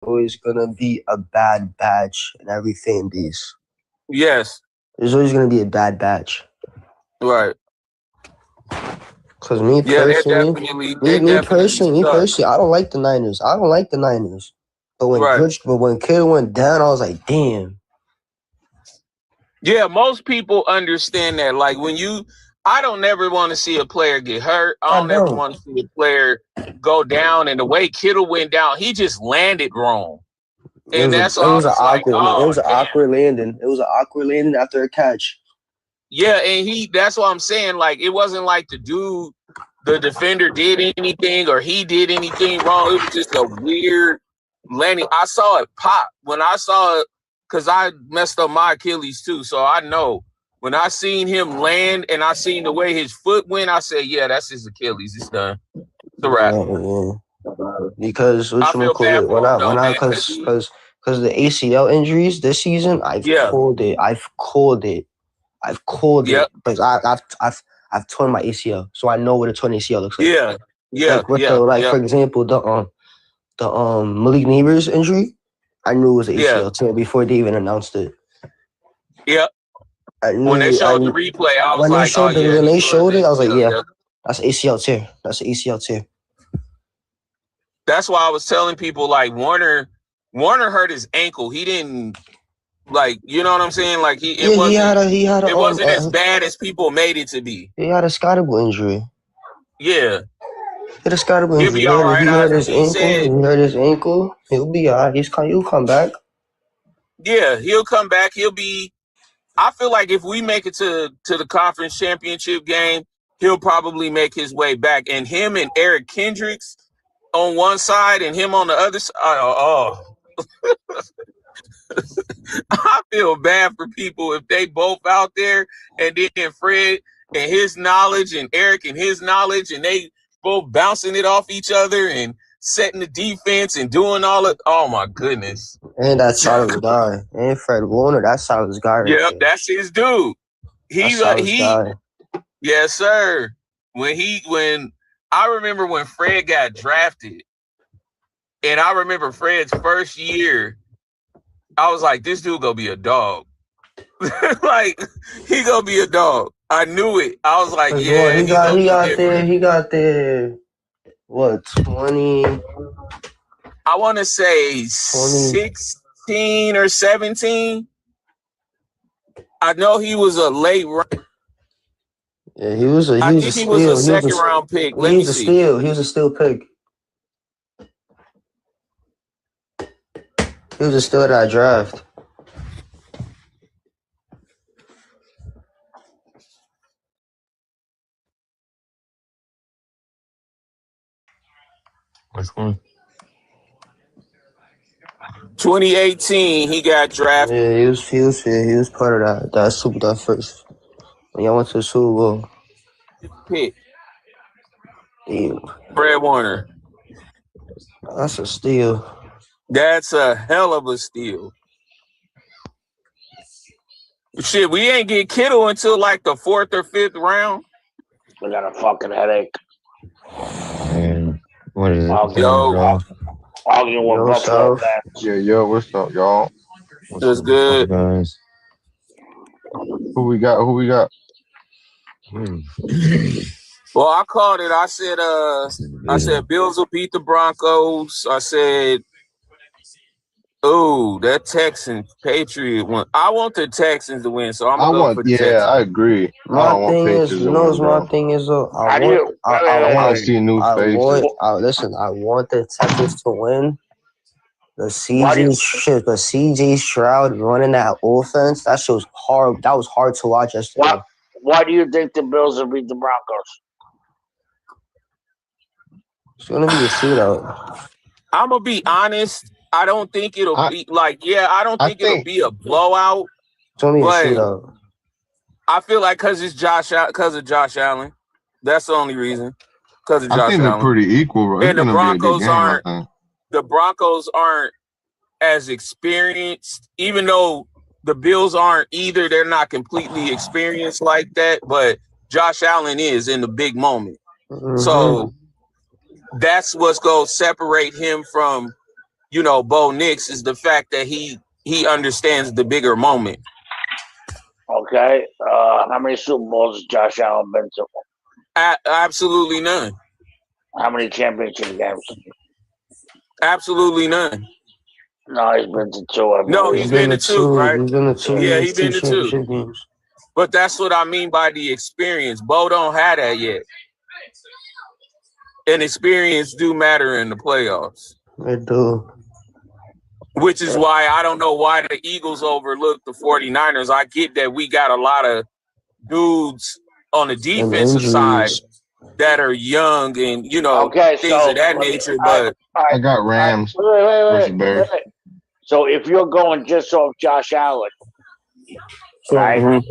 always gonna be a bad batch and every fan base. Yes. There's always gonna be a bad batch. Right. Cause me Yeah, personally, they definitely suck. I don't like the Niners. I don't like the Niners. But Right. when Kittle went down, I was like, damn. Yeah, most people understand that. Like I don't never want to see a player get hurt. I don't ever want to see a player go down. And the way Kittle went down, he just landed wrong. And that's all. It was an awkward landing. It was an awkward landing after a catch. Yeah, and that's what I'm saying. Like, it wasn't like the defender did anything or he did anything wrong. It was just a weird landing. I saw it pop when I saw it because I messed up my Achilles too. So I know when I seen him land and I seen the way his foot went, I said, yeah, that's his Achilles. It's done. It's a wrap. Because I feel bad for him, because the ACL injuries this season, I've called it. Because I've torn my ACL, so I know what a torn ACL looks like. For example, the Malik Neighbors injury, I knew it was an ACL tear before they even announced it. Yep. When they showed the replay, I was like, when they showed it, I was like, yeah, that's an ACL tear. That's an ACL tear. That's why I was telling people, like, Warner hurt his ankle. He didn't, like, you know what I'm saying? Like, it wasn't as bad as people made it to be. He had a scottable injury. Yeah. He had a scottable injury. He'll be all right. He hurt his ankle. He'll be all right. He'll come back. Yeah, he'll come back. I feel like if we make it to the conference championship game, he'll probably make his way back. And him and Eric Kendricks on one side and him on the other side. I feel bad for people if they both out there and then Fred and his knowledge and Eric and his knowledge and they both bouncing it off each other and setting the defense and doing all it. Oh my goodness. And that Silas guy. And Fred Warner, that's Silas guy. Yeah, that's his dude. Yes, sir. When I remember when Fred got drafted, and I remember Fred's first year, I was like, this dude gonna be a dog. Like, he gonna be a dog. I knew it. I was like, yeah. He got there, what, 20? I want to say 16 or 17. I know he was a late round. Yeah, he was a second round pick. He was a steal pick. He was a steal of that draft. Which one? 2018, he got drafted. Yeah, he was part of that first. When y'all went to the Super Bowl. Pick. Damn. Fred Warner. That's a steal. That's a hell of a steal. Shit, we ain't get Kittle until like the 4th or 5th round. I got a fucking headache. Man, what is it? Yo, what's up? Yo, what's up, y'all? What's good, guys? Who we got? Well, I called it. I said Bills will beat the Broncos. I said, oh, that Texans Patriot one. I want the Texans to win, so I'm gonna go for the Texans. I agree. My thing is, I want to see a new face. Listen, I want the Texans to win. The CJ Stroud running that offense, that was hard. That was hard to watch yesterday. Why do you think the Bills will beat the Broncos? It's gonna be a shootout. I'm gonna be honest. I don't think it'll be I don't think it'll be a blowout. It's gonna be a shootout. I feel like because of Josh Allen. That's the only reason. Because of Josh Allen. I think they're pretty equal, bro. And the Broncos aren't as experienced, even though the Bills aren't either. They're not completely experienced like that, but Josh Allen is in the big moment. Mm-hmm. So that's what's going to separate him from Bo Nix is the fact that he understands the bigger moment. Okay. How many Super Bowls has Josh Allen been to? Absolutely none. How many championship games? Absolutely none. No, he's been to 2. No, he's been to 2, right? He's been to 2. Yeah, he's been to 2 games. But that's what I mean by the experience. Bo don't have that yet. And experience do matter in the playoffs. It do. Which is why I don't know why the Eagles overlook the 49ers. I get that we got a lot of dudes on the defensive side that are young and, things of that nature. But I got Rams. Wait. So if you're going just off Josh Allen, right,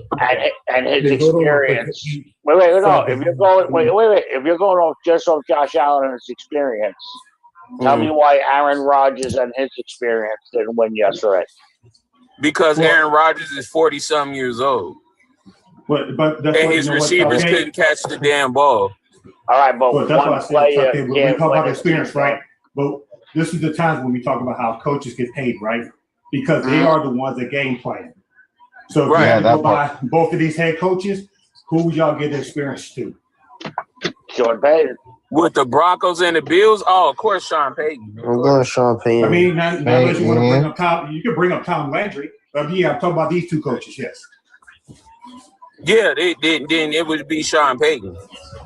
and his experience. If you're going, if you're going off just off Josh Allen and his experience, tell me why Aaron Rodgers and his experience didn't win yesterday. Because Aaron Rodgers is 40-some years old. But that's and his receivers couldn't catch the damn ball. All right, but that's one player when we talk about experience, right? But this is the times when we talk about how coaches get paid, right? Because they are the ones that game plan. So if you have to go by both of these head coaches, who would y'all get the experience to? Sean Payton. With the Broncos and the Bills? Oh, of course, Sean Payton. I'm going Sean Payton. I mean, not unless you want to bring up Tom, you can bring up Tom Landry. But yeah, I'm talking about these two coaches, yes. Yeah, then it would be Sean Payton.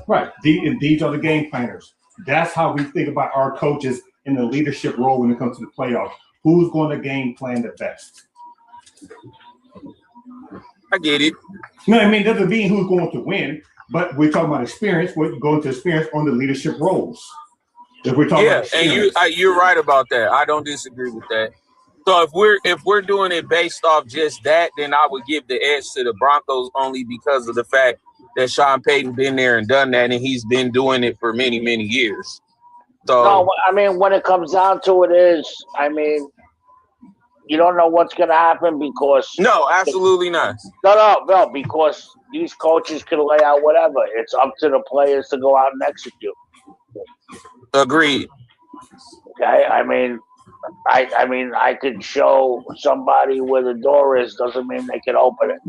Right. These are the game planners. That's how we think about our coaches in the leadership role when it comes to the playoffs. Who's going to game plan the best? I get it. No, I mean, doesn't mean who's going to win, but we're talking about experience. We're going to experience on the leadership roles. If we're talking about experience. And you're right about that. I don't disagree with that. So if we're doing it based off just that, then I would give the edge to the Broncos only because of the fact that Sean Payton been there and done that, and he's been doing it for many, many years. So no, I mean, when it comes down to it is, I mean, you don't know what's going to happen because... No, absolutely not. No, because these coaches can lay out whatever. It's up to the players to go out and execute. Agreed. Okay, I mean, I could show somebody where the door is. Doesn't mean they can open it.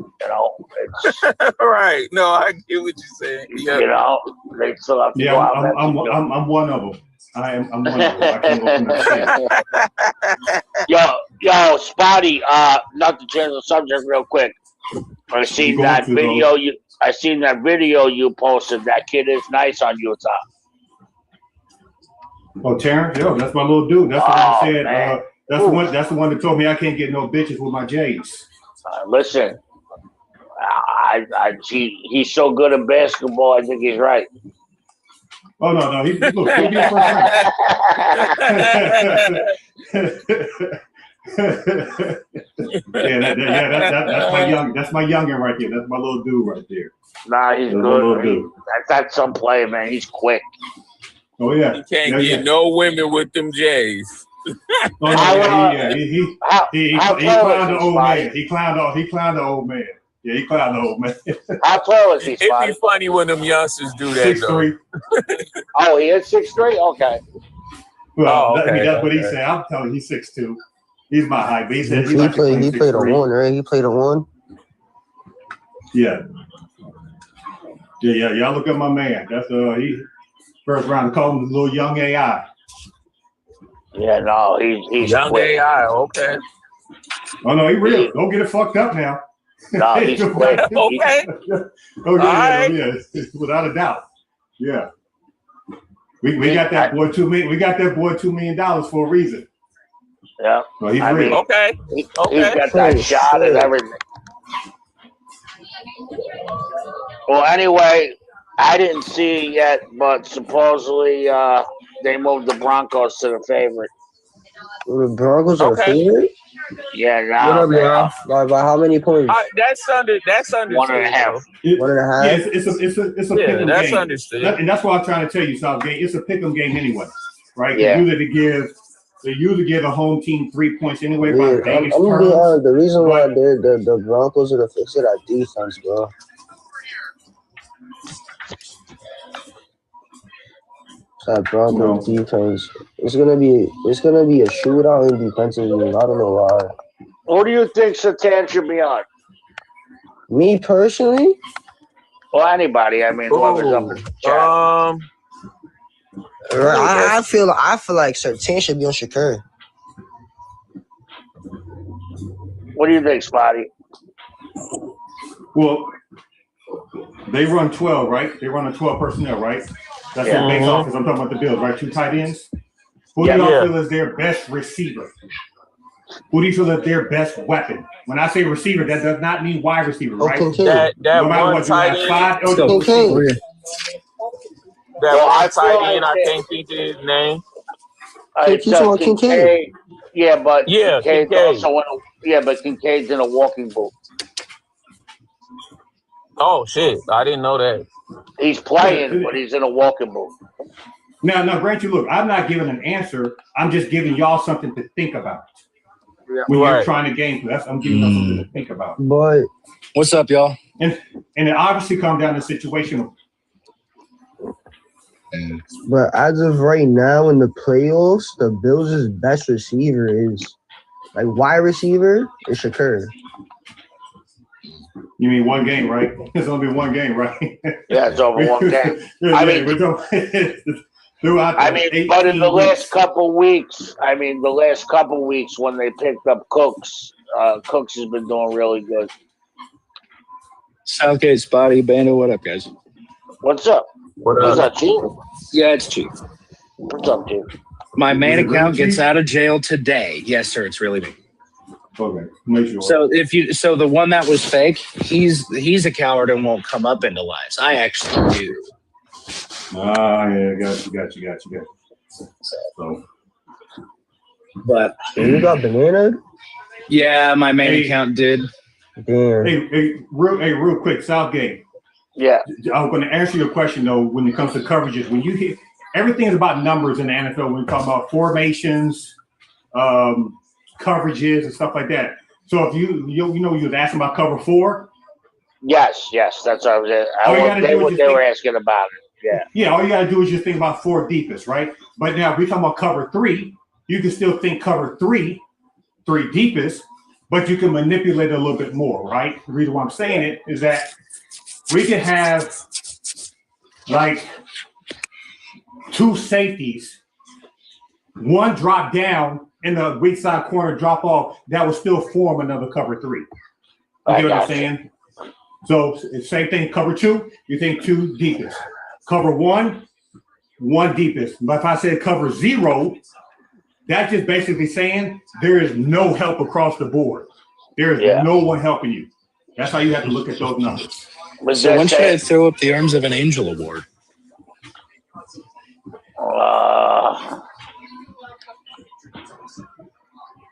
It's right. No, I get what you're saying. Yeah. They still have to go out. I'm one of them. I'm one of them. I can't open that. Yo, Spotty. Not to change the subject real quick. I seen that video. I seen that video you posted. That kid is nice on Utah. Oh, Terrence, that's my little dude. That's what I said. That's the one that told me I can't get no bitches with my J's. Listen, he's so good at basketball. I think he's right. Oh no, he'll be first round. That's my youngin right there. That's my little dude right there. Nah, he's good. That's some player, man. He's quick. Oh yeah, he can't get no women with them J's. He clowned the old man. He clowned the old man. Yeah, he clowned the old man. How tall is he? It'd be funny when them youngsters do that. 6'3". Oh, he is 6'3". Okay. Well, that's what he said. I'm telling you, he's 6'2". He's my height. But he said he played a 1, right? He played a 1. Yeah. Y'all look at my man. That's he. First round, call him the little young AI. Yeah, no, he's young quick. AI. Okay. Oh no, he real. Don't get it fucked up now. No, he's quick. Okay. Yeah, without a doubt. Yeah. We got that boy $2 million. We got that boy $2 million for a reason. Yeah. So he's real. Okay. He's got that shot and everything. Well, anyway. I didn't see it yet, but supposedly they moved the Broncos to the favorite. The Broncos are favorite? Yeah, now. By how many points? That's understood. 1.5. 1.5. Yeah, it's a pick'em that's game. Understood. And that's what I'm trying to tell you, Southgate. It's a pick'em game anyway, right? Yeah. They usually give a home team 3 points anyway. Yeah, I'm gonna be honest. The reason why the Broncos are the fix of that defense, bro. That Broncos defense. It's gonna be a shootout in defensive game. I don't know why. Who do you think Satan should be on? Me personally? Or anybody? I mean, whoever's up in the chat. I feel like Sertan should be on Shakur. What do you think, Spotty? Well, they run 12, right? They run a 12 personnel, right? That's what makes off, because I'm talking about the Bills, right? 2 tight ends. Who do y'all feel is their best receiver? Who do you feel is their best weapon? When I say receiver, that does not mean wide receiver, right? That no matter what tight end. That one tight end, I can't think of his name. Kincaid. Yeah, but Kincaid's also but Kincaid's in a walking boot. Oh shit! I didn't know that. He's playing, but he's in a walking boot. Now, Grant, you look. I'm not giving an answer. I'm just giving y'all something to think about. When you're trying to game, I'm giving y'all something to think about. But what's up, y'all? And it obviously comes down to situational. But as of right now in the playoffs, the Bills' best receiver is like wide receiver is Shakur. You mean one game, right? It's only been one game, right? Yeah, it's over one game. But in the last couple weeks, when they picked up Cooks, Cooks has been doing really good. Southgate, Spotty, Bando, what up, guys? What's up? What's up, Chief? Yeah, it's Chief. What's up, Chief? My main account gets out of jail today. Yes, sir. It's really me. Okay, make sure. So the one that was fake, he's a coward and won't come up into lives. I actually do. Yeah, got you. So, but you got banana? Yeah, my main account did. Damn. Hey, real quick, Southgate. Yeah. I'm going to answer your question though. When it comes to coverages, when you hit everything is about numbers in the NFL. When we talk about formations, coverages and stuff like that. So if you was asking about cover 4. Yes, that's what I was. They were asking about it. Yeah. All you gotta do is just think about 4 deepest, right? But now if we're talking about cover 3, you can still think cover 3 deepest, but you can manipulate it a little bit more, right? The reason why I'm saying it is that we can have like 2 safeties, one drop down and the weak side corner drop off, that will still form another cover 3. You get what I'm saying? So same thing, cover 2, you think 2 deepest. Cover 1 deepest. But if I said cover 0, that's just basically saying there is no help across the board. There is no one helping you. That's how you have to look at those numbers. So when should I throw up the Arms of an Angel award?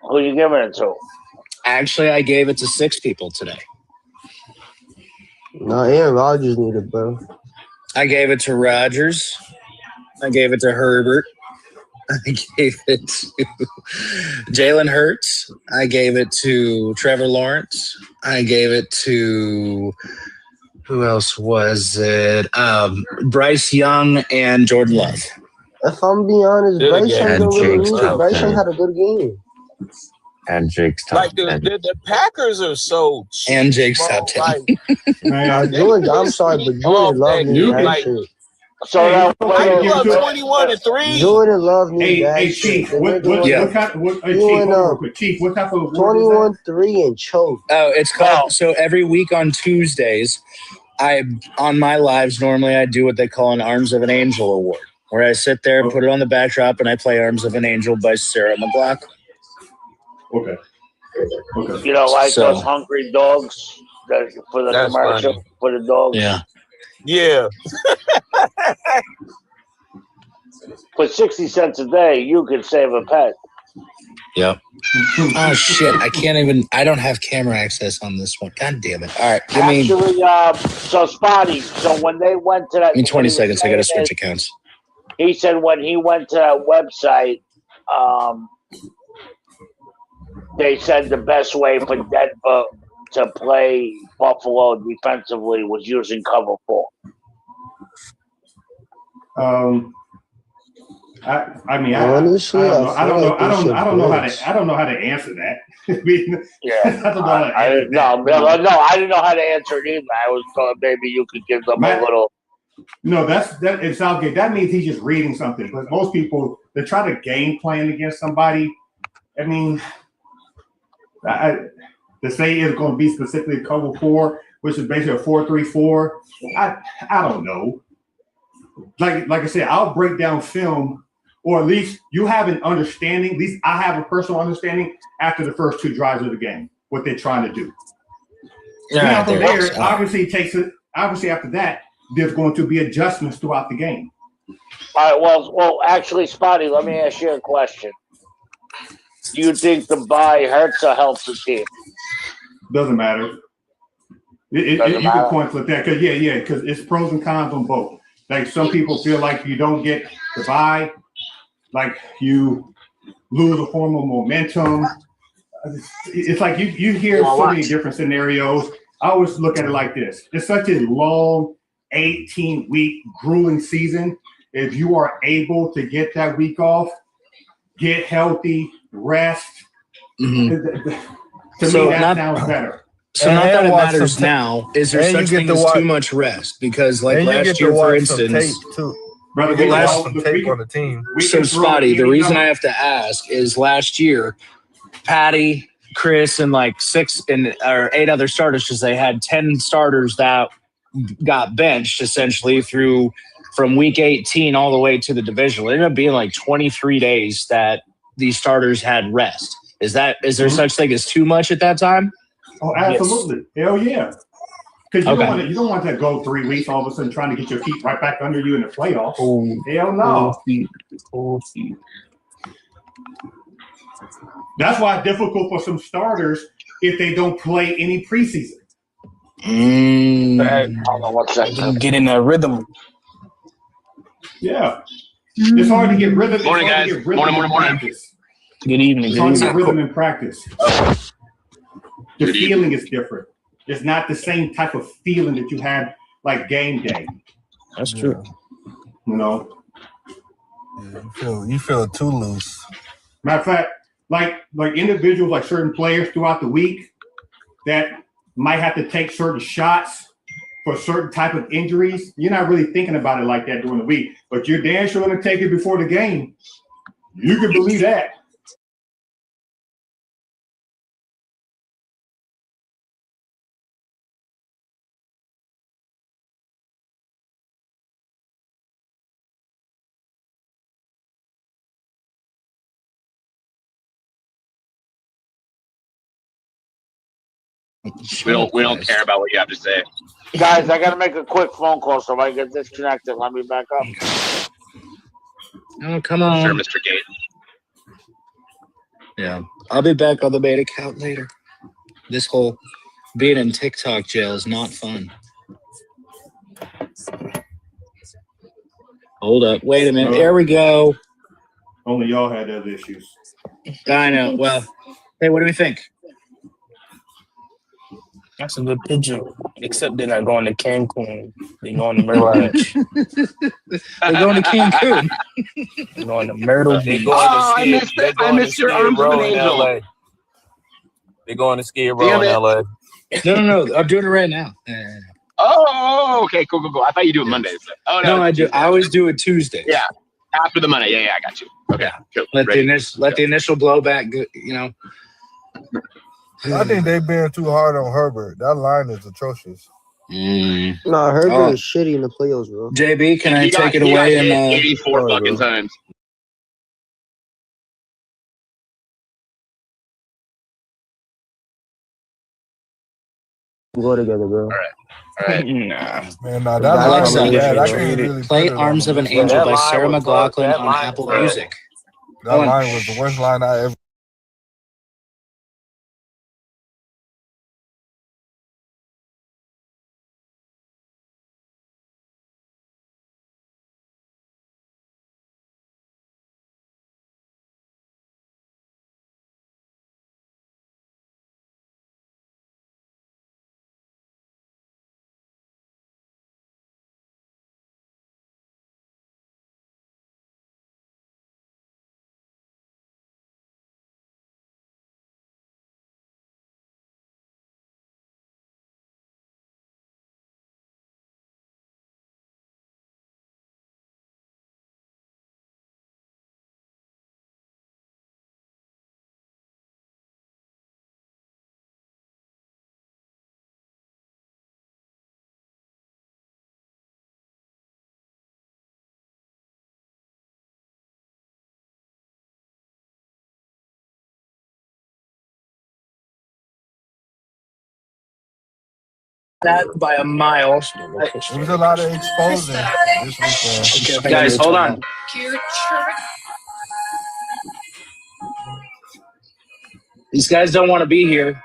Who are you giving it to? Actually, I gave it to 6 people today. No, Aaron Rodgers needed, bro. I gave it to Rodgers. I gave it to Herbert. I gave it to Jalen Hurts. I gave it to Trevor Lawrence. I gave it to who else was it? Bryce Young and Jordan Love. If I'm being honest, Bryce Young had a good game. And Jake's top like the Packers are so cheap, and Jake's top 10. Jordan, I'm sorry, but Jordan Love needs that shit. So I love 21-3. Jordan Love needs that shit. Chief, what type of 21-3 and choke? Oh, it's called. So every week on Tuesdays, on my lives normally I do what they call an Arms of an Angel award, where I sit there and put it on the backdrop and I play Arms of an Angel by Sarah McLachlan. Okay. You know, like those hungry dogs for the commercial funny. For the dogs. Yeah. For 60 cents a day, you can save a pet. Yep. Oh shit! I don't have camera access on this one. God damn it! All right, so Spotty. So when they went to that, in 20 seconds, I got to switch accounts. He said when he went to that website, they said the best way for Denver to play Buffalo defensively was using cover 4. I mean, honestly, I don't know. I don't know how to answer that. I mean, Yeah, I don't know how to answer no, I didn't know how to answer it either. I was thought maybe you could give them a little. No, that in Southgate. That means he's just reading something. But most people, they try to game plan against somebody. I mean, to say it's going to be specifically cover 4, which is basically a 4-3-4. I don't know. Like I said, I'll break down film, or at least you have an understanding. At least I have a personal understanding after the first 2 drives of the game, what they're trying to do. Now from there, obviously it takes it. Obviously after that, there's going to be adjustments throughout the game. All right. Well, actually, Spotty, let me ask you a question. Do you think the bye hurts or helps the team? Doesn't matter. You can point flip that because because it's pros and cons on both. Like some people feel like you don't get the bye, like you lose a form of momentum. It's like you hear so many different scenarios. I always look at it like this. It's such a long 18-week grueling season. If you are able to get that week off, get healthy, rest, to me that sounds better. So not that it matters now. Is there such thing as too much rest? Because like last year, for instance, brother, we watch some tape on the team. So Spotty, the reason I have to ask is last year, Patty, Chris, and like 6 or 8 other starters, because they had 10 starters that got benched essentially from week 18 all the way to the divisional. It ended up being like 23 days that these starters had rest. Is there such thing as too much at that time? Oh, absolutely. Yes. Hell yeah. Because you don't want to go 3 weeks all of a sudden trying to get your feet right back under you in the playoffs. Hell no. That's why it's difficult for some starters if they don't play any preseason. Get in that rhythm. Yeah. It's hard to get rhythm. Morning, guys. Morning. Good evening. It's hard to get rhythm in practice. The feeling is different. It's not the same type of feeling that you had like game day. That's true. You know? Yeah, you feel too loose. Matter of fact, like individuals, like certain players throughout the week that might have to take certain shots for certain type of injuries. You're not really thinking about it like that during the week, but you're damn sure going to take it before the game. You can believe that. We don't care about what you have to say. Guys, I got to make a quick phone call, so if I get disconnected, let me back up. Oh, come on. Sure, Mr. Gate. Yeah. I'll be back on the main account later. This whole being in TikTok jail is not fun. Hold up. Wait a minute. There we go. Only y'all had other issues. I know. Well, hey, what do we think? That's a good picture. Except they're not going to Cancun. They're going to Myrtle Beach. They're going to Cancun. They're going to Myrtle Beach. I missed your arms of an angel. They're going to Skid Row in LA. No. I'm doing it right now. Oh, okay, cool. I thought you do it Mondays. Oh no, I do. I always do it Tuesdays. Yeah, after the Monday. Yeah, I got you. Okay, cool. Let the initial blowback go, I think they've been too hard on Herbert. That line is atrocious. No, Herbert is shitty in the playoffs, bro. JB, can I take it away? 84 fucking times. Go together, bro. All right. Man, that line was bad. I can't really play Arms of an Angel by Sarah McLachlan on Apple Music. That line was the worst line I ever That by a mile. It was a lot of exposing this weekend. Okay, Guys, hold on. These guys don't want to be here.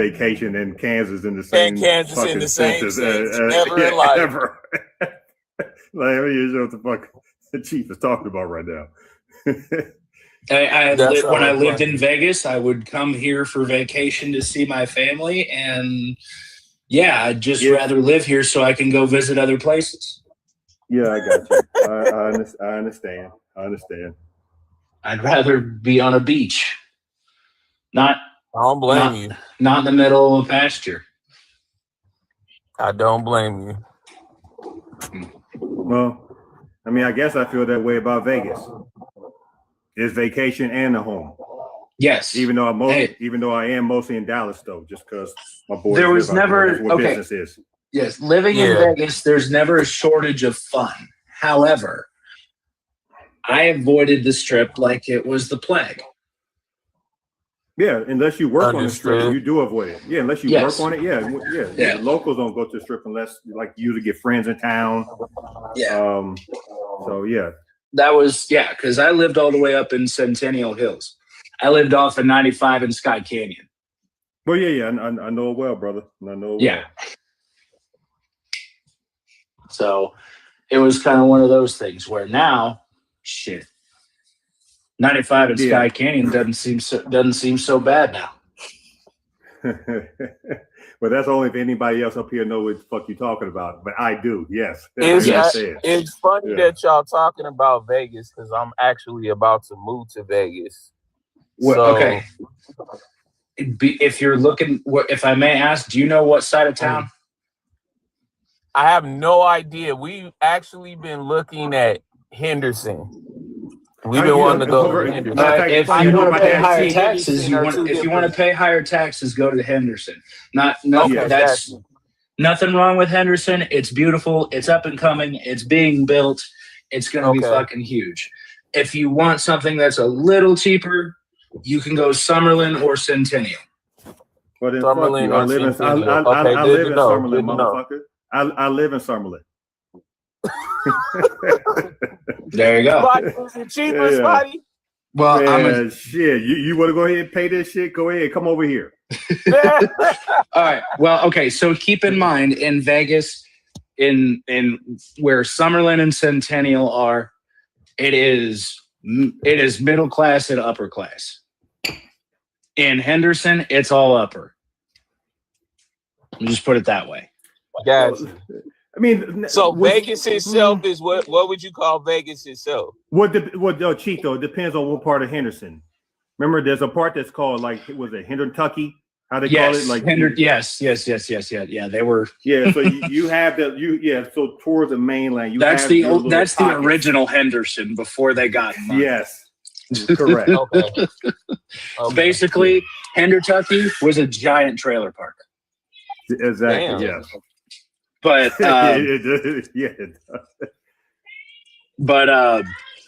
vacation and Kansas in the same Kansas in the same sentence. Never in life. Ever. Like, let me hear what the fuck the chief is talking about right now. When I lived in Vegas, I would come here for vacation to see my family, and I'd just rather live here so I can go visit other places. Yeah, I got you. I understand. I'd rather be on a beach, I don't blame you. Not in the middle of a pasture. I don't blame you. Well, I mean, I guess I feel that way about Vegas. It's vacation and a home. Yes. Even though I am mostly in Dallas, though, just because my boys. There was never business is. Yes, living in Vegas, there's never a shortage of fun. However, I avoided the Strip like it was the plague. Yeah, unless you work on the Strip, you do avoid it. Yeah, unless you work on it, yeah. The locals don't go to the Strip unless like you to get friends in town. Yeah. So yeah. That was because I lived all the way up in Centennial Hills. I lived off of 95 in Sky Canyon. Well, I know it well, brother. I know it well. So it was kind of one of those things where now, 95 in Sky Canyon doesn't seem so bad now. Well, that's only if anybody else up here knows what the fuck you're talking about. But I do, yes. It's funny that y'all talking about Vegas because I'm actually about to move to Vegas. Well, okay. If you're looking, if I may ask, do you know what side of town? I have no idea. We've actually been looking at Henderson. We've been wanting to go to Henderson. If you want to pay higher taxes, if you want to pay higher taxes, go to Henderson. That's nothing wrong with Henderson. It's beautiful. It's up and coming. It's being built. It's going to be fucking huge. If you want something that's a little cheaper, you can go Summerlin or Centennial. Well, then Summerlin I live in Summerlin, motherfucker. I live in Summerlin. There you go. Cheaper, Spotty. Well, shit. You want to go ahead and pay this shit? Go ahead. Come over here. All right. Well, okay. So keep in mind in Vegas, in where Summerlin and Centennial are, it is middle class and upper class. In Henderson, it's all upper. Let me just put it that way. Guys. I mean, so Vegas itself is what would you call Vegas itself? Cheeto, it depends on what part of Henderson. Remember, there's a part that's called was it Hendertucky? How they call it? Like yes. Yeah, they were. Yeah, so you have so towards the mainland, that's the original Henderson before they got money. Yes, correct. Okay. Basically, Hendertucky was a giant trailer park. Exactly. Damn. Yes. But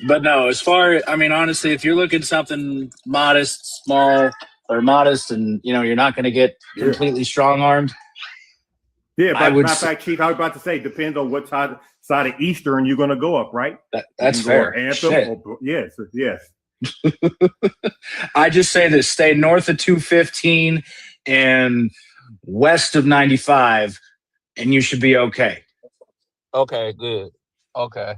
but no, as far honestly, if you're looking something modest, small or modest, and you're not going to get completely strong armed. Yeah, but matter of fact, Chief, I was about to say, depends on what side of Eastern you're going to go up, right? That's fair. Yes. I just say this: stay north of 215 and west of 95. And you should be okay. Okay, good. Okay.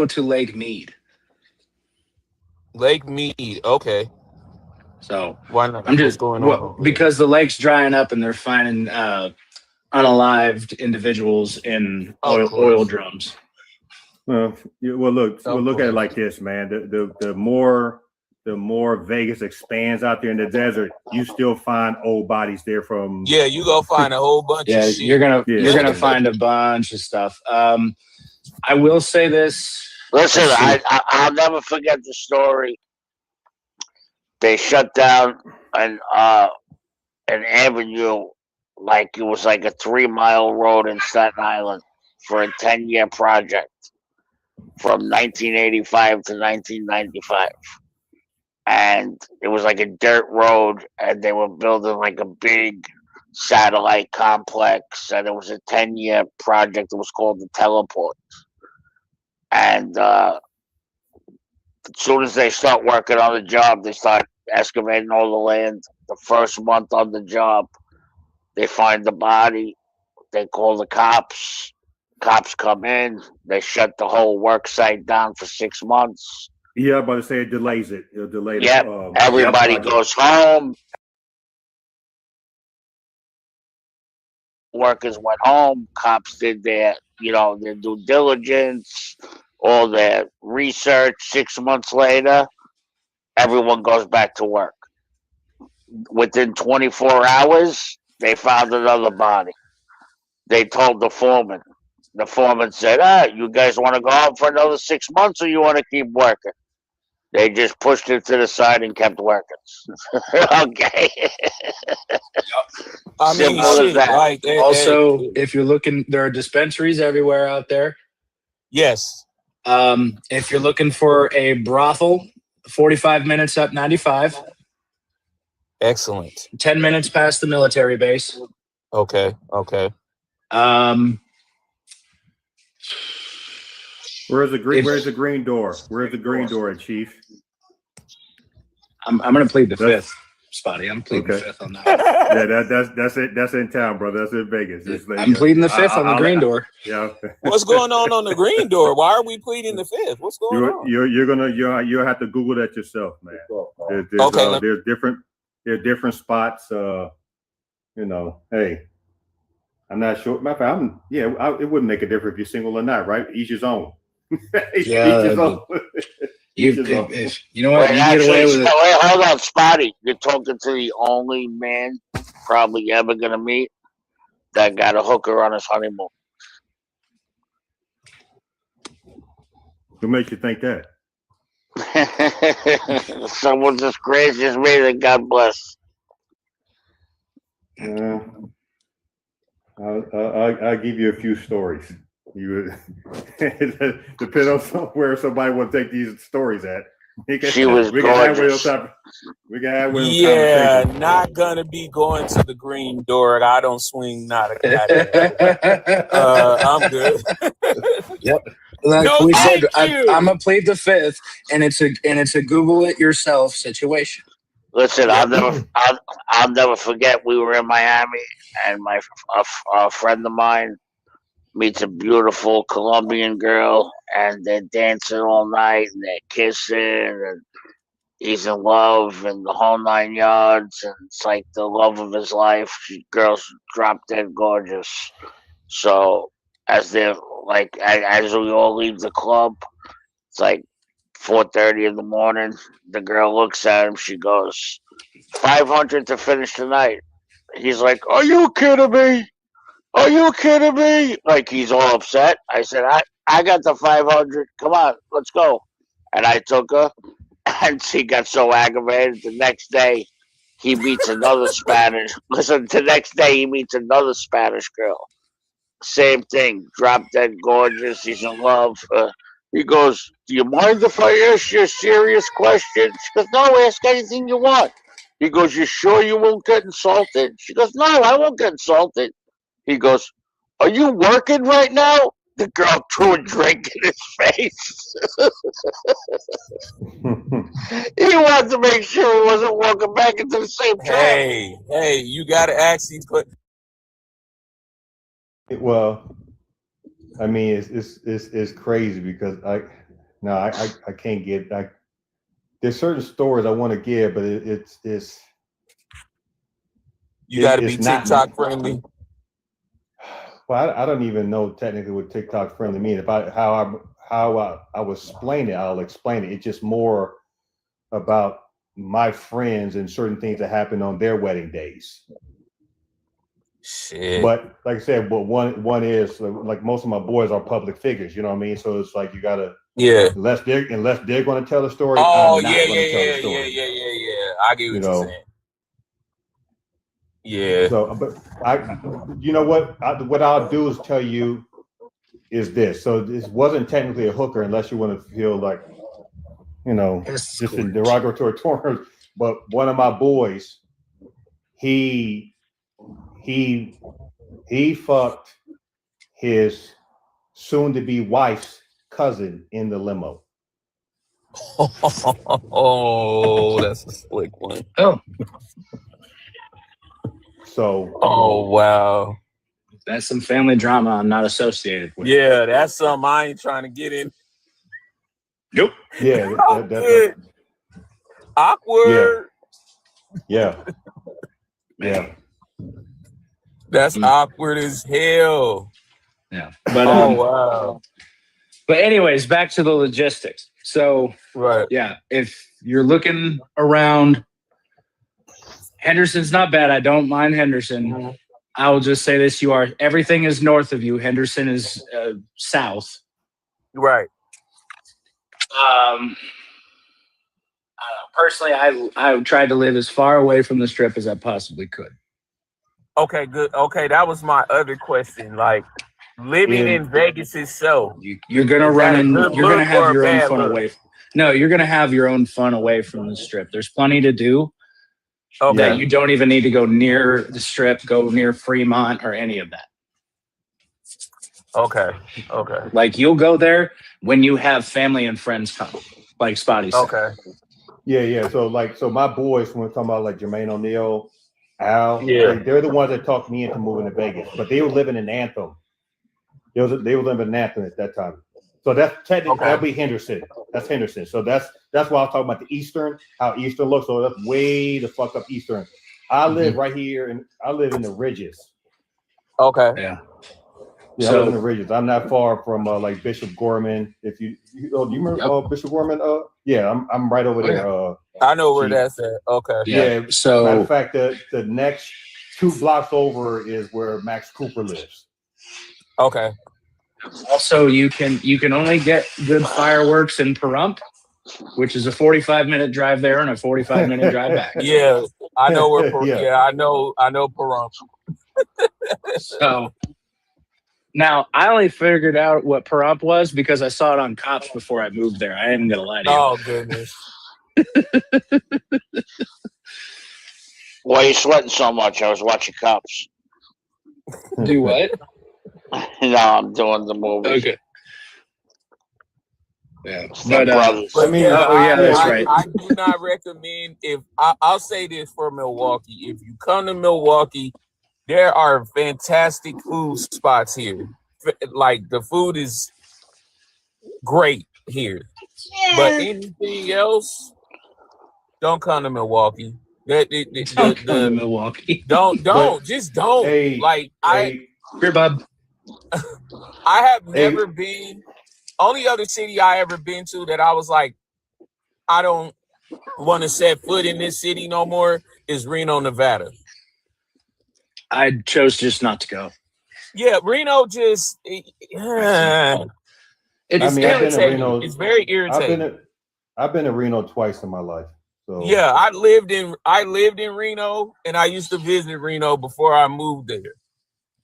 To Lake Mead. Lake Mead. Okay. So why not? I'm What's just going on? because the lake's drying up and they're finding unalived individuals in oil drums. Well, look at it like this, man. The more Vegas expands out there in the desert, you still find old bodies there from. Yeah, you go find a whole bunch of shit. You're gonna find a bunch of stuff. I will say this. Listen, I'll never forget the story. They shut down an avenue, like it was like a 3-mile road in Staten Island for a 10-year project from 1985 to 1995. And it was like a dirt road, and they were building like a big satellite complex, and it was a 10-year project. It was called the Teleport. And as soon as they start working on the job, they start excavating all the land. The first month on the job, they find the body. They call the cops. Cops come in. They shut the whole work site down for 6 months. Yeah, I'm about to say it delays it. It'll delay it. Yep. Everybody goes home. Workers went home. Cops did their due diligence, all their research. 6 months later, everyone goes back to work. Within 24 hours, they found another body. They told the foreman. The foreman said, you guys want to go out for another 6 months or you want to keep working? They just pushed it to the side and kept working. Okay. I mean, shit, like, also, if you're looking, there are dispensaries everywhere out there. Yes. If you're looking for a brothel, 45 minutes up 95. Excellent. 10 minutes past the military base. Okay. Where's the green door? Where's the green door, Chief? I'm gonna plead the fifth, Spotty. I'm pleading the fifth on that. Yeah, that's it. That's in town, brother. That's in Vegas. I'm pleading the fifth on the green door. Yeah. What's going on the green door? Why are we pleading the fifth? What's going on? You'll have to Google that yourself, man. There's different spots. Hey, I'm not sure. Matter of fact, it wouldn't make a difference if you're single or not, right? Each his own. If you know what, you get away with it. Wait, hold on, Spotty. You're talking to the only man probably ever gonna meet that got a hooker on his honeymoon. Who makes you think that? Someone's as crazy as me, then God bless. I'll give you a few stories. You depend on where somebody will take these stories at. She was gorgeous. Not gonna be going to the green door. I don't swing not a goddamn. I'm good. Yep. Like we said, I'm gonna plead the fifth, and it's a Google it yourself situation. Listen, I'll never forget. We were in Miami, and a friend of mine meets a beautiful Colombian girl, and they're dancing all night, and they're kissing, and he's in love, and the whole 9 yards, and it's like the love of his life. Girls drop dead gorgeous. So as we all leave the club, it's like 4:30 in the morning. The girl looks at him. She goes, 500 to finish the night. He's like, are you kidding me? Are you kidding me? Like, he's all upset. I said, I got the 500. Come on, let's go. And I took her, and she got so aggravated. The next day, he meets another Spanish. Listen, the next day, he meets another Spanish girl. Same thing. Drop dead gorgeous. He's in love. He goes, do you mind if I ask you a serious question? She goes, no, ask anything you want. He goes, you sure you won't get insulted? She goes, no, I won't get insulted. He goes, are you working right now? The girl threw a drink in his face. He wanted to make sure he wasn't walking back into the same trap. Hey, you got to ask these questions. Well, I mean, it's crazy because I can't get there's certain stories I want to give, but it's you got to be TikTok friendly. Well, I don't even know technically what TikTok friendly means. How I would explain it, I'll explain it. It's just more about my friends and certain things that happen on their wedding days. Shit. But like I said, but one is like most of my boys are public figures. You know what I mean? So it's like you gotta unless they're going to tell a story. Oh I'm not yeah. I get what you're saying. Yeah. So, but you know what I'll do is tell you is this. So this wasn't technically a hooker unless you want to feel like, just in derogatory terms. But one of my boys, he fucked his soon-to-be wife's cousin in the limo. Oh, that's a slick one. Oh. So. Oh wow. That's some family drama I'm not associated with. Yeah, that's something I ain't trying to get in. Nope. Yeah. Awkward. Yeah. That's awkward as hell. Yeah. But wow. But anyways, back to the logistics. So yeah, if you're looking around, Henderson's not bad. I don't mind Henderson. I will just say this: everything is north of you. Henderson is south. Right. Personally, I tried to live as far away from the strip as I possibly could. Okay, good. Okay, that was my other question. Like living in Vegas itself, you're gonna you're gonna have your own fun away. No, you're gonna have your own fun away from the strip. There's plenty to do. Okay. That you don't even need to go near the strip, go near Fremont or any of that. Okay. Like you'll go there when you have family and friends come, like Spotty said. Okay. Yeah. So my boys, when we're talking about like Jermaine O'Neal, Al, they're the ones that talked me into moving to Vegas, but they were living in Anthem. They were living in Anthem at that time. So that's technically that'll be Henderson. That's Henderson. So that's why I was talking about the Eastern, how Eastern looks. So that's way the fuck up Eastern. I live right here, and I live in the Ridges. Okay. Yeah. Yeah, I live in the Ridges. I'm not far from like Bishop Gorman. If you do you remember Bishop Gorman? Yeah, I'm right over there. I know where that's at. Okay. Yeah. So matter of fact, the next 2 blocks over is where Max Cooper lives. Okay. Also, you can only get good fireworks in Pahrump, which is a 45-minute drive there and a 45-minute drive back. Yeah, I know where. I know Pahrump. So now I only figured out what Pahrump was because I saw it on Cops before I moved there. I ain't gonna lie to you. Oh goodness. Why are you sweating so much? I was watching Cops. Do what? No, I'm doing the movie. Okay. Yeah, but that's right. I do not recommend. I'll say this for Milwaukee: if you come to Milwaukee, there are fantastic food spots here. Like the food is great here, but anything else, don't come to Milwaukee. Don't come to Milwaukee. Don't. Here, bub. I have never been. Only other city I ever been to that I was like, I don't want to set foot in this city no more is Reno, Nevada. I chose just not to go. Yeah, Reno just it's irritating. It's very irritating. I've been to Reno twice in my life. So yeah, I lived in Reno, and I used to visit Reno before I moved there.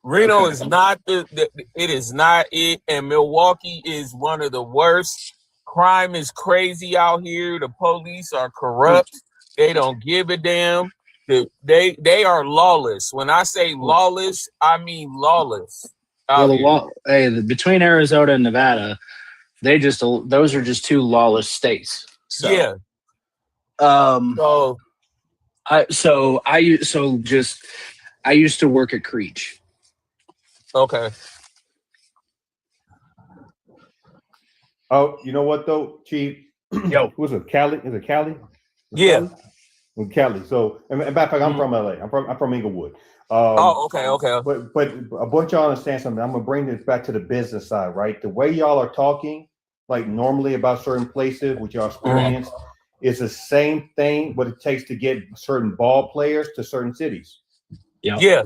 Reno is not it is not it, and Milwaukee is one of the worst. Crime is crazy out here. The police are corrupt. They don't give a damn. They are lawless. When I say lawless, I mean lawless. Between Arizona and Nevada, those are just 2 lawless states. So, yeah. I used to work at Creech. Okay. Oh, you know what though, Chief? Yo, who's it? Cali? Is it Cali? Yeah. In Cali. So, in fact, I'm from LA. I'm from Inglewood. Okay. But I want y'all to understand something. I'm gonna bring this back to the business side, right? The way y'all are talking, like normally about certain places, which y'all experience, is the same thing. What it takes to get certain ball players to certain cities. Yeah.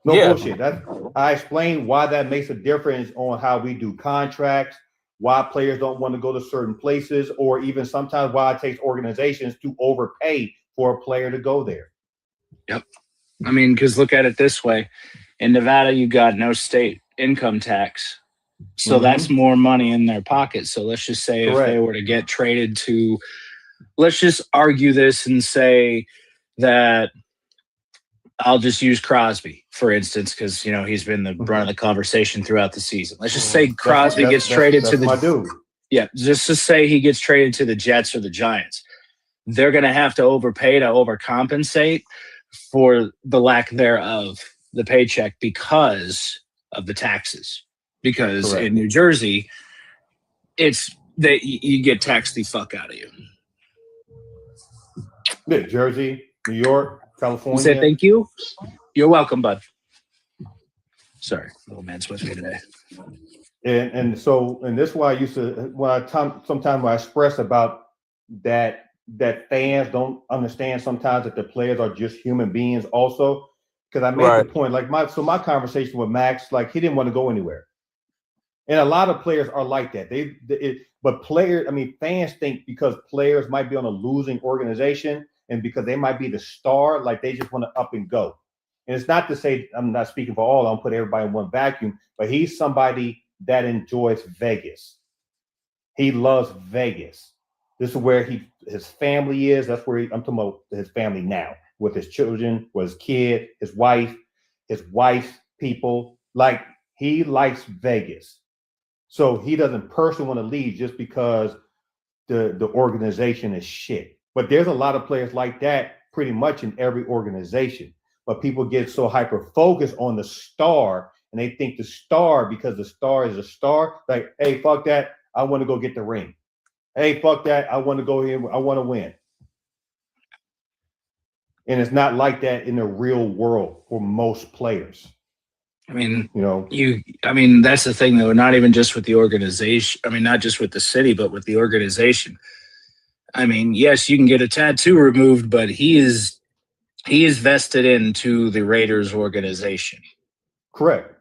No bullshit. I explained why that makes a difference on how we do contracts, why players don't want to go to certain places, or even sometimes why it takes organizations to overpay for a player to go there. Yep. I mean, because look at it this way. In Nevada, you got no state income tax. So that's more money in their pocket. So let's just say if they were to get traded to, let's just argue this and say that I'll just use Crosby, for instance, because, you know, he's been the brunt of the conversation throughout the season. Let's just say Crosby gets traded to the Yeah, just to say he gets traded to the Jets or the Giants. They're going to have to overpay to overcompensate for the lack thereof the paycheck because of the taxes. Because in New Jersey, it's that you get taxed the fuck out of you. Yeah, Jersey, New York, California. Say thank you. You're welcome, bud. Sorry, little man's with me today. And this is why I used to sometimes I express about that fans don't understand sometimes that the players are just human beings also. Because I made the point, like my conversation with Max, like he didn't want to go anywhere. And a lot of players are like that. But fans think because players might be on a losing organization and because they might be the star, like they just want to up and go. And it's not to say, I'm not speaking for all, I don't put everybody in one vacuum, but he's somebody that enjoys Vegas. He loves Vegas. This is where his family is. That's where I'm talking about his family now, with his children, with his kid, his wife's people. Like he likes Vegas. So he doesn't personally want to leave just because the organization is shit. But there's a lot of players like that pretty much in every organization. But people get so hyper-focused on the star, and they think the star, because the star is a star, like, hey, fuck that, I want to go get the ring. Hey, fuck that, I want to go here, I want to win. And it's not like that in the real world for most players. I mean, that's the thing, though, not even just with the organization. I mean, not just with the city, but with the organization. I mean, yes, you can get a tattoo removed, but he is vested into the Raiders organization. Correct.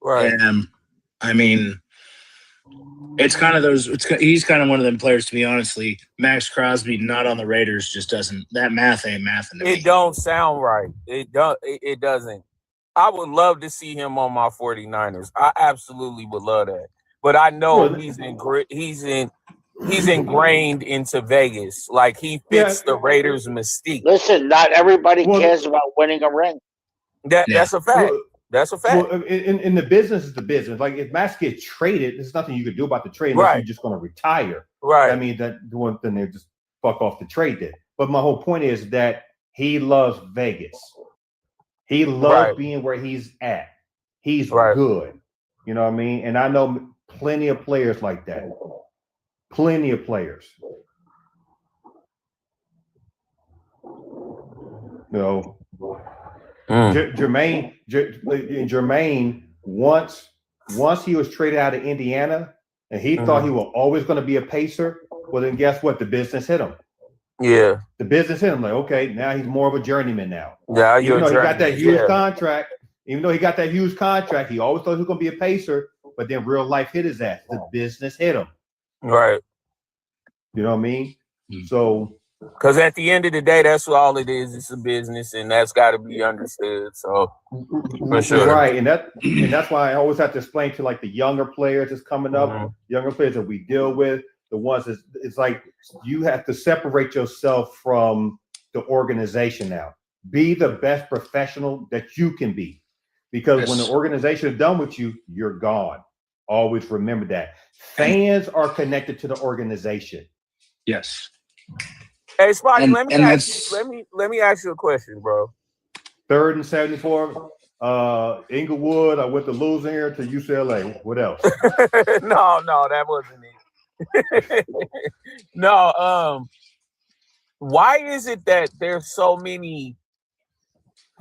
Right. And I mean, it's kind of he's kind of one of them players, to be honestly. Max Crosby not on the Raiders just doesn't, that math ain't mathing to me. It don't sound right. It doesn't. I would love to see him on my 49ers. I absolutely would love that. But I know he's ingrained into Vegas. Like he fits the Raiders' mystique. Listen, not everybody cares about winning a ring. That's a fact. That's a fact. Well, in the business is the business. Like if Max gets traded, there's nothing you could do about the trade unless you're just going to retire. Right. I mean, that one thing they just fuck off the trade then. But my whole point is that he loves Vegas. He loves being where he's at. He's good. You know what I mean? And I know plenty of players like that. Plenty of players. You know, Jermaine, once he was traded out of Indiana and he thought he was always going to be a Pacer. Well, then guess what? The business hit him. Yeah. The business hit him. Like, okay, now he's more of a journeyman now. Yeah, even though he got that huge contract, he always thought he was going to be a Pacer, but then real life hit his ass. The business hit him. Right. You know what I mean? So, because at the end of the day, that's what all it is. It's a business, and that's got to be understood. So, for sure, right, and that's why I always have to explain to like the younger players that's coming up, younger players that we deal with, the ones that it's like you have to separate yourself from the organization now. Be the best professional that you can be, because when the organization is done with you, you're gone. Always remember that. Fans are connected to the organization. Yes. Hey, Spotty, let me ask you a question, bro. 3rd and 74. Inglewood. I went to losing here to UCLA. What else? No, that wasn't it. No, why is it that there's so many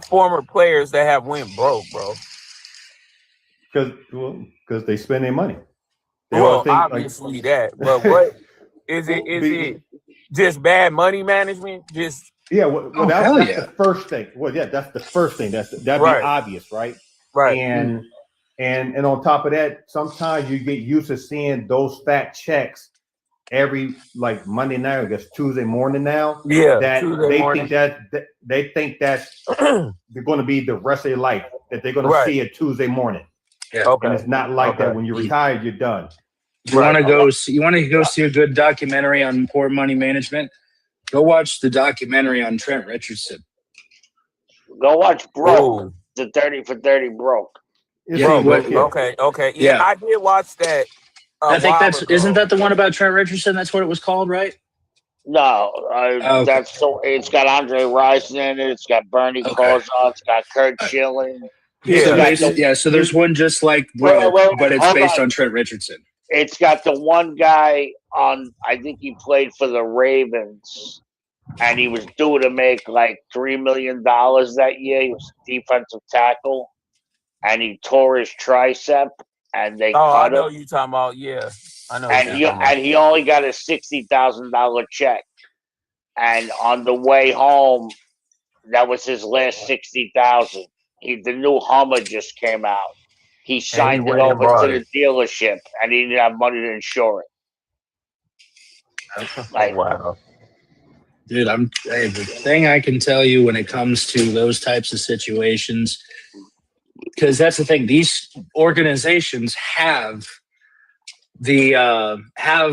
former players that have went broke, bro? Because they spend their money. Well, obviously that, but what is it? Is it just bad money management? Just that's the first thing. Well, yeah, that's the first thing. That'd be obvious, right? Right. And on top of that, sometimes you get used to seeing those fat checks every like Monday night, I guess Tuesday morning now. Yeah, that Tuesday morning. They think that's they're going to be the rest of your life, that they're going to see it Tuesday morning. Yeah. Okay. And it's not like that. When you're retired, you're done. You want to go see a good documentary on poor money management? Go watch the documentary on Trent Richardson. Go watch Broke. The 30 for 30 Broke. Okay. Yeah, I did watch that. I think isn't that the one about Trent Richardson? That's what it was called, right? No, it's got Andre Rison in it. It's got Bernie Kosar. It's got Kurt Schilling. So there's one just like Broke, but it's based on Trent Richardson. It's got the one guy on, I think he played for the Ravens, and he was due to make like $3 million that year. He was a defensive tackle, and he tore his tricep, and they cut him. I know you talking about, yeah. I know. And he only got a $60,000 check. And on the way home, that was his last $60,000. The new Hummer just came out. He signed it over to the dealership, and he didn't have money to insure it. Wow. Dude, the thing I can tell you when it comes to those types of situations, because that's the thing, these organizations have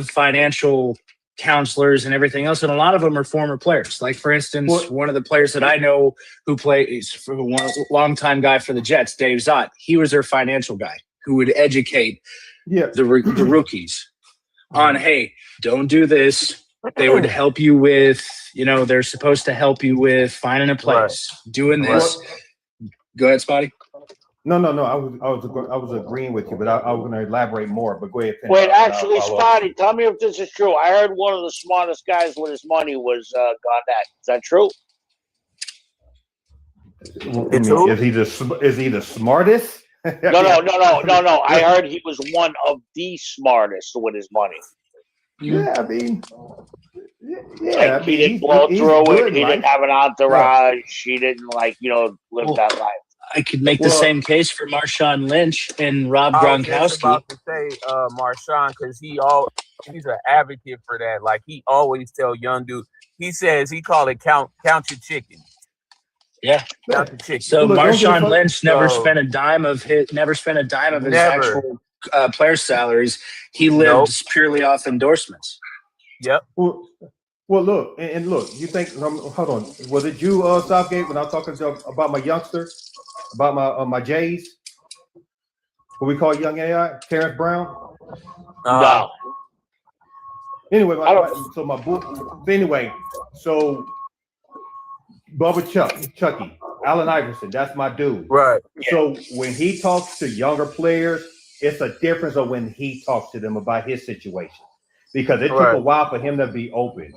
financial counselors and everything else, and a lot of them are former players. Like, for instance, one of the players that I know who plays for a longtime guy for the Jets, Dave Zott, he was their financial guy who would educate the rookies on, hey, don't do this. They would help you with, they're supposed to help you with finding a place, doing this. Go ahead, Spotty. No. I was agreeing with you, but I was going to elaborate more. But go ahead. Wait, actually, Spotty, tell me if this is true. I heard one of the smartest guys with his money was Garnett. Is that true? Is he the smartest? No. I heard he was one of the smartest with his money. Yeah, I mean, he didn't blow through it. He didn't have an entourage. He didn't live that life. I could make the same case for Marshawn Lynch and Rob Gronkowski. I was about to say Marshawn, because he's an advocate for that. Like, he always tell young dude. He says he call it count your chicken. Yeah, count your chicken. So Marshawn Lynch never spent a dime of his actual player salaries. He lived purely off endorsements. Yep. Well, look, and look. You think? Hold on. Was it you, Southgate, when I was talking about my youngster, about my Jays? What we call young AI, Terrence Brown? No. Anyway, so Bubba Chucky, Allen Iverson, that's my dude. Right. So when he talks to younger players, it's a difference of when he talks to them about his situation, because it took a while for him to be open.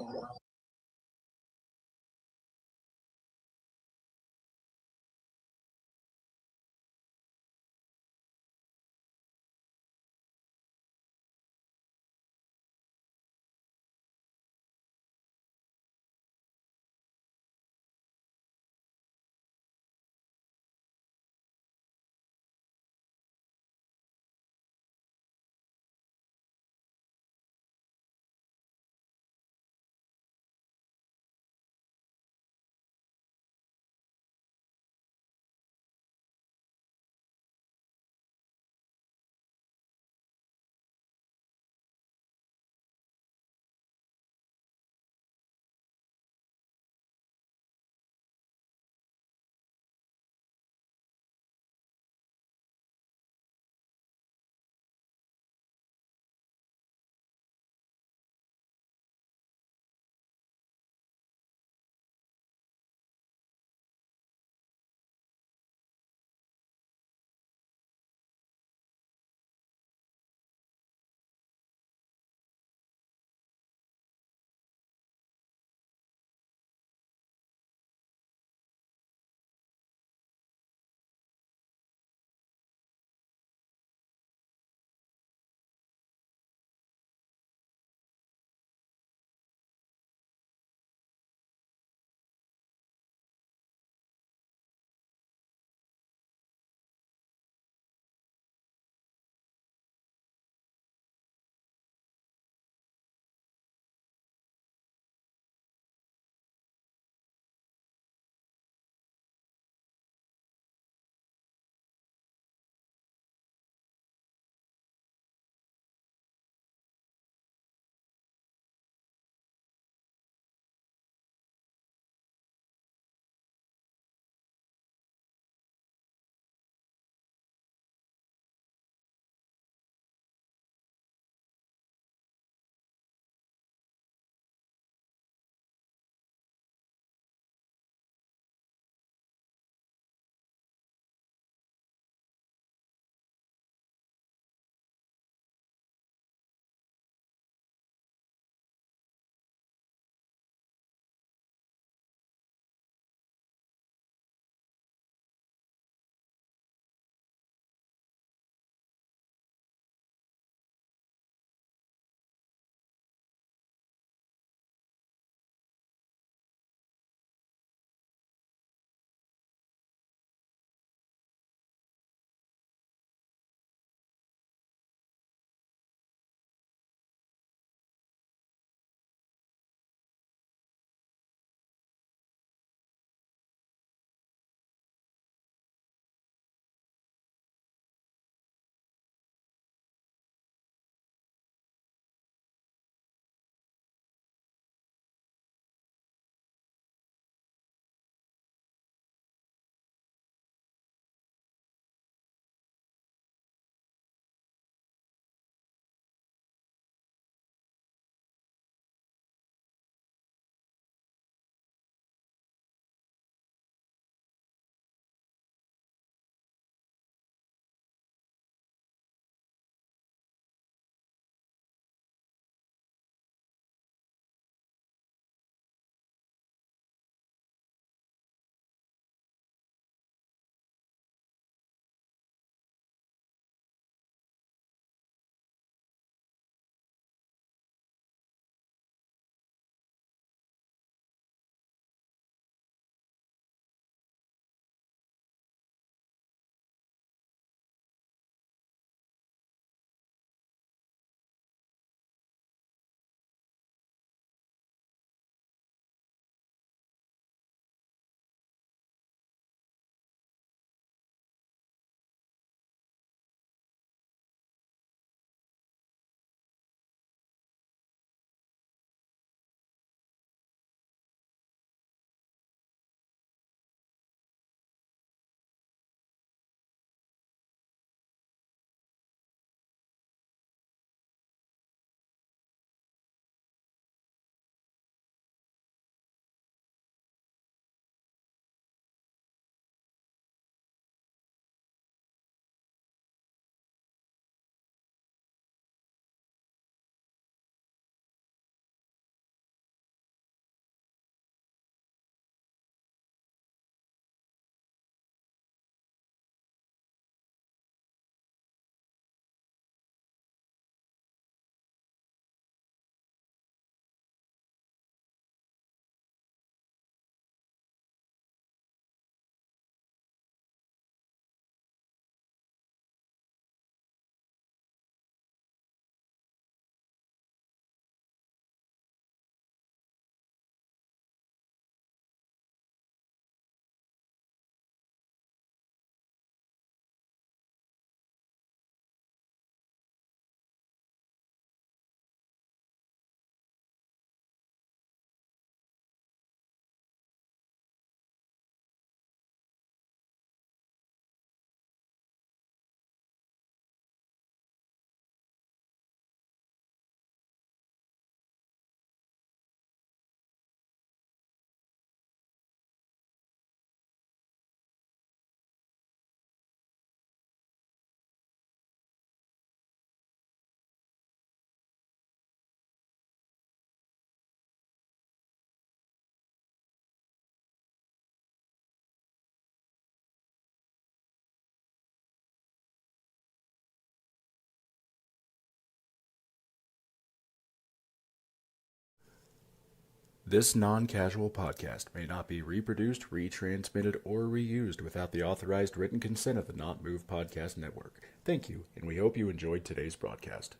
This non-casual podcast may not be reproduced, retransmitted, or reused without the authorized written consent of the Not Move Podcast Network. Thank you, and we hope you enjoyed today's broadcast.